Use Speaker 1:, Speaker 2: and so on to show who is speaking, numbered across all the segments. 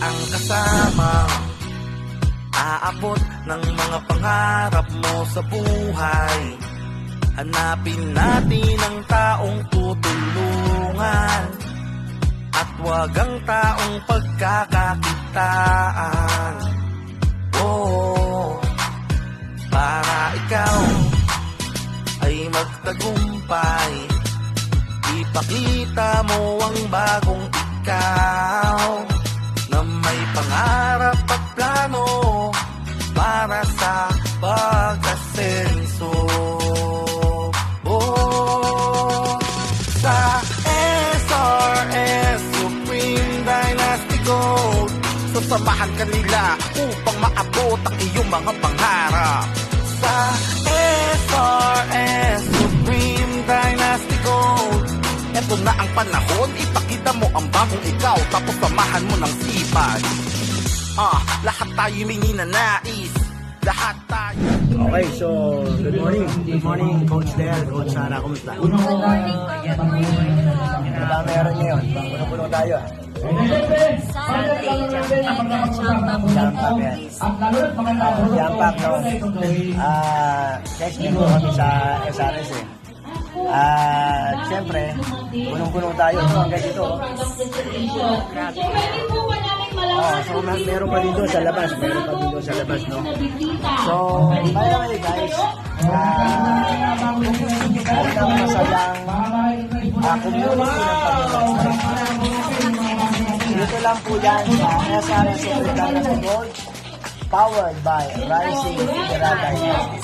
Speaker 1: ang kasama, aabot ng mga pangarap mo sa buhay. Hanapin natin ang taong tutulungan, at wag ang taong pagkakakitaan. Oh, para ikaw ay magtagumpay, ipakita mo ang bagong ikaw, na may pangarap at plano para sa pag-asenso. Oh, sa SRS Supreme Dynasty Gold, sasamahan ka nila upang maabot ang iyong mga pangarap. Sa SRS Supreme Dynasty Gold, eto na ang panahon, ipakita mo ang bagong ikaw, tapos samahan mo ng sipag. Lahat tayo may ninanais, lahat tayo.
Speaker 2: Okay, so good morning. Good morning, Coach Del, Coach Sara, kumusta?
Speaker 3: Good morning po. Good morning.
Speaker 2: Ano ba meron ngayon? Puno-puno tayo.
Speaker 3: Saturday, jump up
Speaker 2: yan. Jump up, no? Next week po kami sa SRS eh. Siyempre, punong-puno tayo hanggang dito. So meron pa dito sa labas, no? So, by the way guys, meron ang masayang community ng Pag-ibig. Dito lang po yan sa SRS Supreme Dynasty Gold, powered by Rising Federal Dynasty.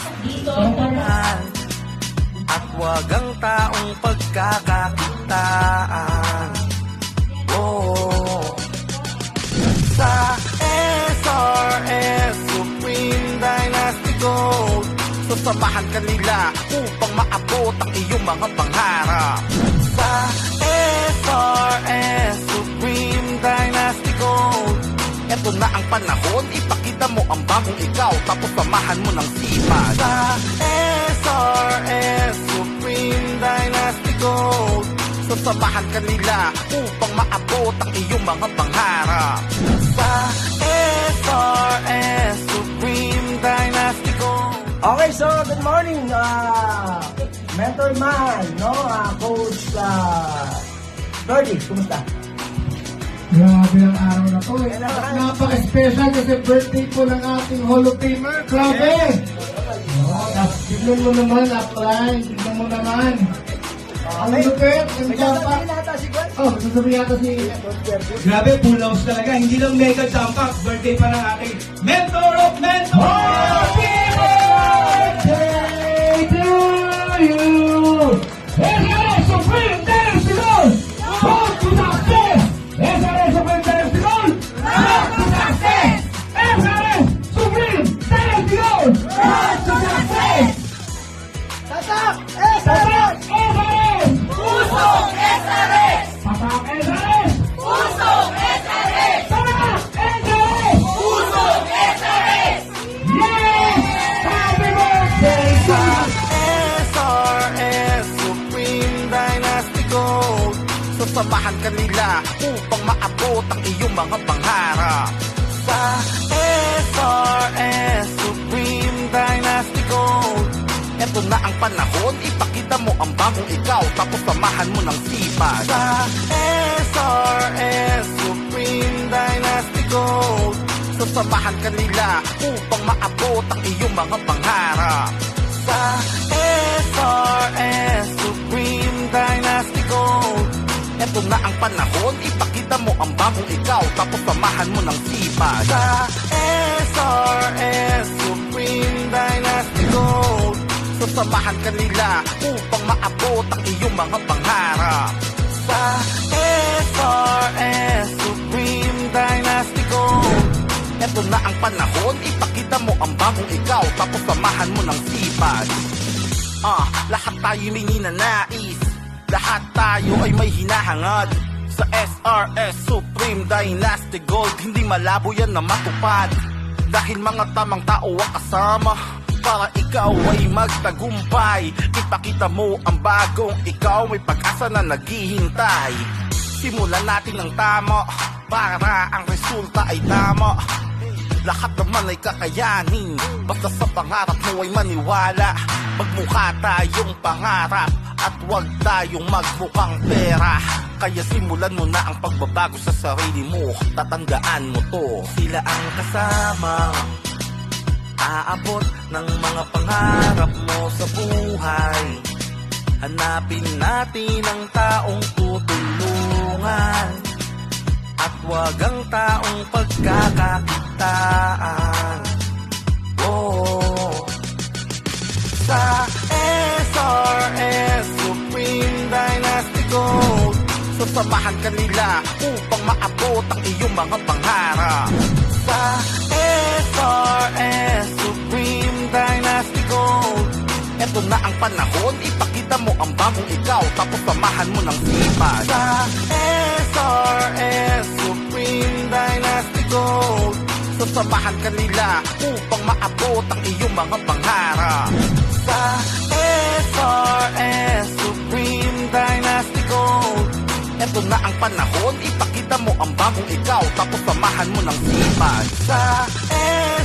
Speaker 1: At wag ang taong pagkakakitaan. Oh, sa SRS Supreme Dynasty Gold, sasamahan ka nila upang maabot ang iyong mga pangarap. Sa SRS Supreme Dynasty Gold, eto na ang panahon, ipakita mo ang bagong ikaw, tapos samahan mo ng sipag. Sa SRS Supreme Dynasty Gold, sasamahan ka nila upang maabot ang iyong mga pangarap. Sa SRS Supreme Dynasty Gold.
Speaker 2: Okay, so good morning, mentor man, no? Coach Birdie, kumusta?
Speaker 4: Grabe ang araw na to eh. Napaka-special kasi birthday po ng ating Hall of Famer. Grabe! Tignan mo naman, apply. Tignan mo naman. Ang lupit, ang jump up. Sasabihin yata si...
Speaker 5: Grabe, full house talaga. Hindi lang mega jump up. Birthday pa ng ating Mentor of Mentors!
Speaker 4: Happy birthday to you! SRS Supreme Dynasty Gold! Gold to success! SRS Supreme Dynasty Gold! Gold to success! SRS Supreme Dynasty Gold! Gold to success!
Speaker 2: Tatak!
Speaker 4: Tatak! SRS!
Speaker 3: Pusong SRS!
Speaker 4: Tatak SRS!
Speaker 3: Pusong SRS!
Speaker 4: Tatak SRS!
Speaker 3: Pusong SRS!
Speaker 4: Yes! Happy birthday to
Speaker 1: Sa
Speaker 4: you!
Speaker 1: SRS Supreme Dynasty Gold, sasamahan ka nila upang maabot ang iyong mga pangarap. Sa SRS Supreme Dynasty Gold, eto na ang panahon, ipakita mo ang bagong ikaw, tapos samahan mo ng sipag. Sa SRS Supreme Dynasty Gold, sasamahan ka nila upang maabot ang iyong mga pangarap. Sa SRS Supreme Dynasty Gold, eto na ang panahon, ipakita mo ang bagong ikaw, tapos samahan mo ng sipag. Sa SRS Supreme Dynasty Gold, sasamahan ka nila upang maabot ang iyong mga pangarap. Sa SRS Supreme Dynasty Gold, eto na ang panahon, ipakita mo ang bagong ikaw, tapos samahan mo ng sipag. Lahat tayo may ninanais, lahat tayo ay may hinahangad. Sa SRS Supreme Dynasty Gold, hindi malabo yan na matupad, dahil mga tamang tao ang kasama para ikaw ay magtagumpay. Ipakita mo ang bagong ikaw, may pag-asa na naghihintay. Simulan natin ng tama, para ang resulta ay tama. Lahat naman ay kakayanin, basta sa pangarap mo ay maniwala. Magmukha tayong pangarap at huwag tayong magmukhang pera. Kaya simulan mo na ang pagbabago sa sarili mo. Tatandaan mo to, sila ang kasama aabot ng mga pangarap mo sa buhay. Hanapin natin ang taong tutulungan at wag ang taong pagkakakitaan. Oh, sa SRS Supreme Dynasty Gold, sasamahan ka nila upang maabot ang iyong mga pangarap. Sa SRS Supreme Dynasty Gold, eto na ang panahon, ipakita mo ang bagong ikaw, tapos samahan mo ng sipag. Sa SRS Supreme Dynasty Gold, sasamahan ka nila upang maabot ang iyong mga pangarap. Sa SRS Supreme Dynasty Gold, eto na ang panahon, ipakita mo ang bagong ikaw, tapos samahan mo ng sipag. Sa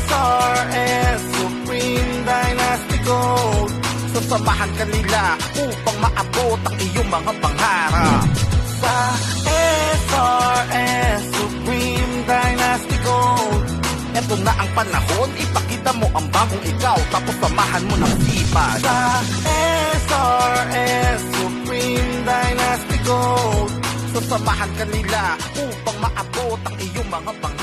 Speaker 1: SRS Supreme Dynasty Gold, sasamahan ka nila upang maabot ang iyong mga pangarap. Sa SRS Supreme Dynasty Gold, eto na ang panahon, ipakita mo ang bagong ikaw, tapos samahan mo ng sipag. Sa SRS Supreme Dynasty Gold, sasamahan ka nila upang maabot ang iyong mga pangarap.